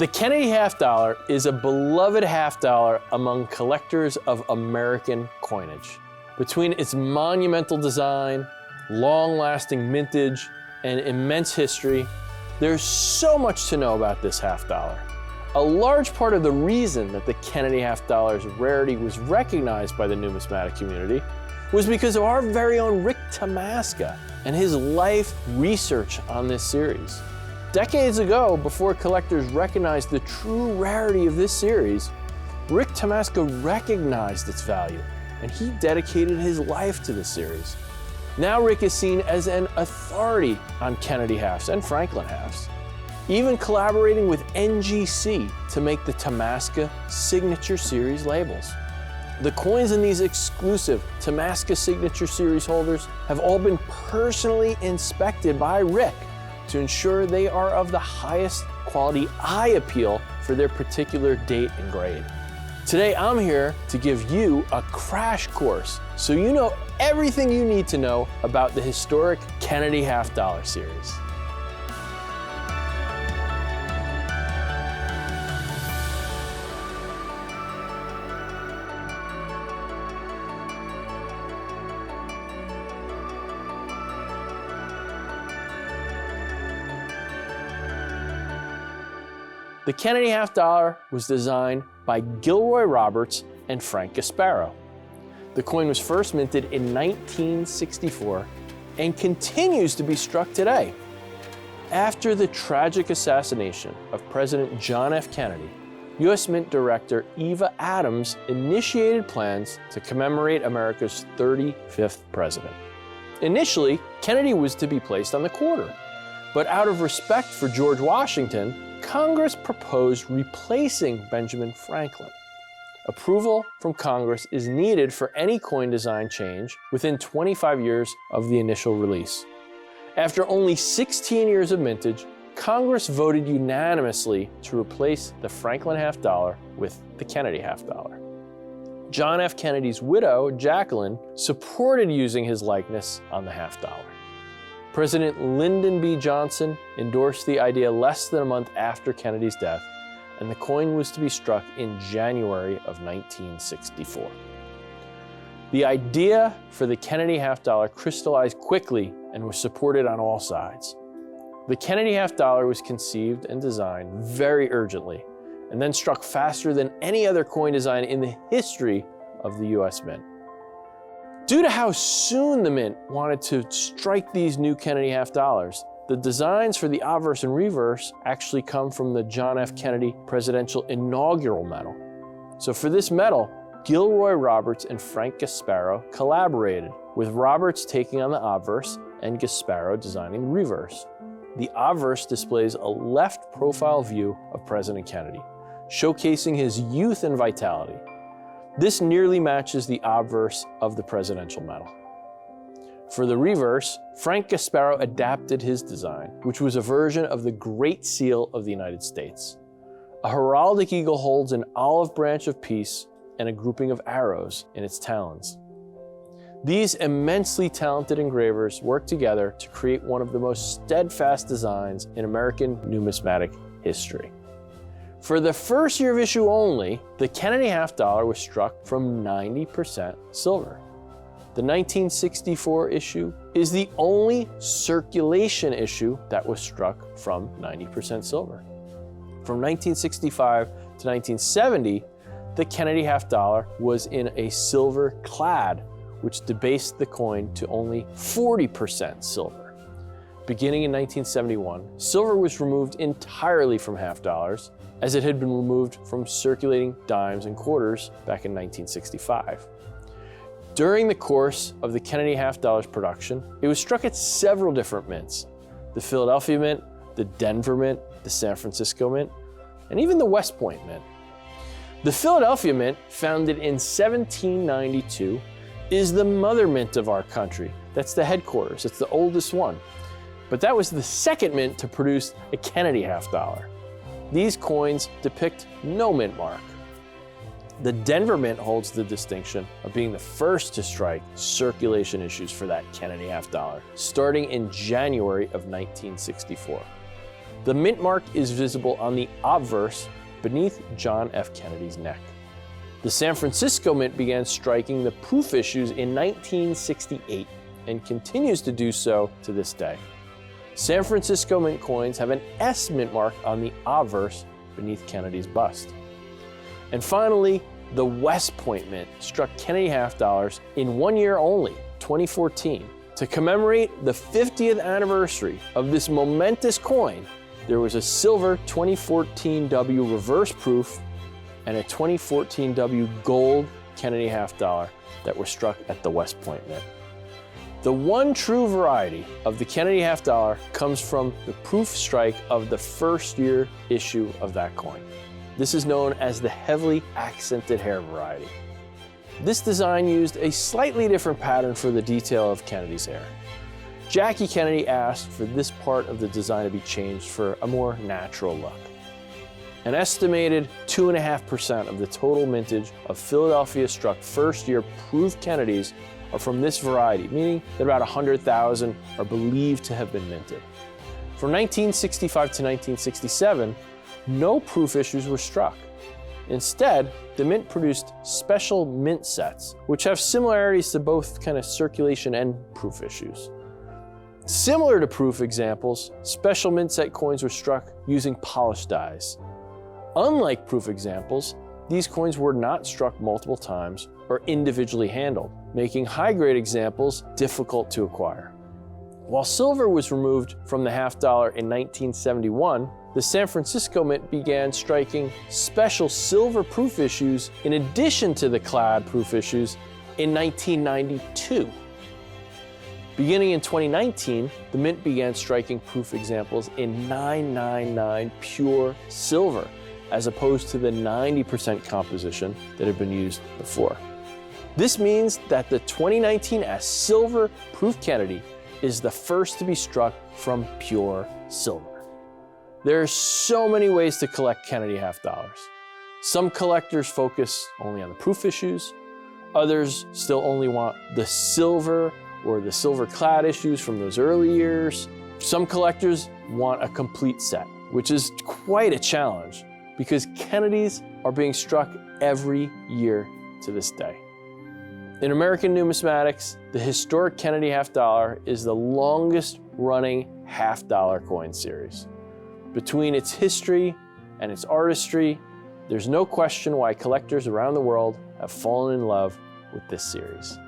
The Kennedy half dollar is a beloved half dollar among collectors of American coinage. Between its monumental design, long-lasting mintage, and immense history, there's so much to know about this half dollar. A large part of the reason that the Kennedy half dollar's rarity was recognized by the numismatic community was because of our very own Rick Tamaska and his life research on this series. Decades ago, before collectors recognized the true rarity of this series, Rick Tamaska recognized its value, and he dedicated his life to the series. Now Rick is seen as an authority on Kennedy halves and Franklin halves, even collaborating with NGC to make the Tamaska Signature Series labels. The coins in these exclusive Tamaska Signature Series holders have all been personally inspected by Rick to ensure they are of the highest quality eye appeal for their particular date and grade. Today, I'm here to give you a crash course so you know everything you need to know about the historic Kennedy half dollar series. The Kennedy half dollar was designed by Gilroy Roberts and Frank Gasparo. The coin was first minted in 1964 and continues to be struck today. After the tragic assassination of President John F. Kennedy, U.S. Mint Director Eva Adams initiated plans to commemorate America's 35th president. Initially, Kennedy was to be placed on the quarter, but out of respect for George Washington, Congress proposed replacing Benjamin Franklin. Approval from Congress is needed for any coin design change within 25 years of the initial release. After only 16 years of mintage, Congress voted unanimously to replace the Franklin half dollar with the Kennedy half dollar. John F. Kennedy's widow, Jacqueline, supported using his likeness on the half dollar. President Lyndon B. Johnson endorsed the idea less than a month after Kennedy's death, and the coin was to be struck in January of 1964. The idea for the Kennedy half dollar crystallized quickly and was supported on all sides. The Kennedy half dollar was conceived and designed very urgently, and then struck faster than any other coin design in the history of the U.S. Mint. Due to how soon the Mint wanted to strike these new Kennedy half dollars, the designs for the obverse and reverse actually come from the John F. Kennedy Presidential Inaugural Medal. So for this medal, Gilroy Roberts and Frank Gasparo collaborated, with Roberts taking on the obverse and Gasparo designing the reverse. The obverse displays a left profile view of President Kennedy, showcasing his youth and vitality. This nearly matches the obverse of the presidential medal. For the reverse, Frank Gasparo adapted his design, which was a version of the Great Seal of the United States. A heraldic eagle holds an olive branch of peace and a grouping of arrows in its talons. These immensely talented engravers worked together to create one of the most steadfast designs in American numismatic history. For the first year of issue only, the Kennedy half dollar was struck from 90% silver. The 1964 issue is the only circulation issue that was struck from 90% silver. From 1965 to 1970, the Kennedy half dollar was in a silver clad, which debased the coin to only 40% silver. Beginning in 1971, silver was removed entirely from half dollars, as it had been removed from circulating dimes and quarters back in 1965. During the course of the Kennedy half dollar's production, it was struck at several different mints: the Philadelphia Mint, the Denver Mint, the San Francisco Mint, and even the West Point Mint. The Philadelphia Mint, founded in 1792, is the mother mint of our country. That's the headquarters, it's the oldest one. But that was the second mint to produce a Kennedy half dollar. These coins depict no mint mark. The Denver Mint holds the distinction of being the first to strike circulation issues for that Kennedy half dollar, starting in January of 1964. The mint mark is visible on the obverse beneath John F. Kennedy's neck. The San Francisco Mint began striking the proof issues in 1968 and continues to do so to this day. San Francisco Mint coins have an S mint mark on the obverse beneath Kennedy's bust. And finally, the West Point Mint struck Kennedy half dollars in 1 year only, 2014. To commemorate the 50th anniversary of this momentous coin, there was a silver 2014 W reverse proof and a 2014 W gold Kennedy half dollar that were struck at the West Point Mint. The one true variety of the Kennedy half dollar comes from the proof strike of the first year issue of that coin. This is known as the heavily accented hair variety. This design used a slightly different pattern for the detail of Kennedy's hair. Jackie Kennedy asked for this part of the design to be changed for a more natural look. An estimated 2.5% of the total mintage of Philadelphia struck first year proof Kennedys are from this variety, meaning that about 100,000 are believed to have been minted. From 1965 to 1967, no proof issues were struck. Instead, the mint produced special mint sets, which have similarities to both kind of circulation and proof issues. Similar to proof examples, special mint set coins were struck using polished dies. Unlike proof examples, these coins were not struck multiple times or individually handled, making high-grade examples difficult to acquire. While silver was removed from the half dollar in 1971, the San Francisco Mint began striking special silver proof issues in addition to the clad proof issues in 1992. Beginning in 2019, the Mint began striking proof examples in 999 pure silver, as opposed to the 90% composition that had been used before. This means that the 2019 S Silver Proof Kennedy is the first to be struck from pure silver. There are so many ways to collect Kennedy half dollars. Some collectors focus only on the proof issues. Others still only want the silver or the silver clad issues from those early years. Some collectors want a complete set, which is quite a challenge because Kennedys are being struck every year to this day. In American numismatics, the historic Kennedy half dollar is the longest running half dollar coin series. Between its history and its artistry, there's no question why collectors around the world have fallen in love with this series.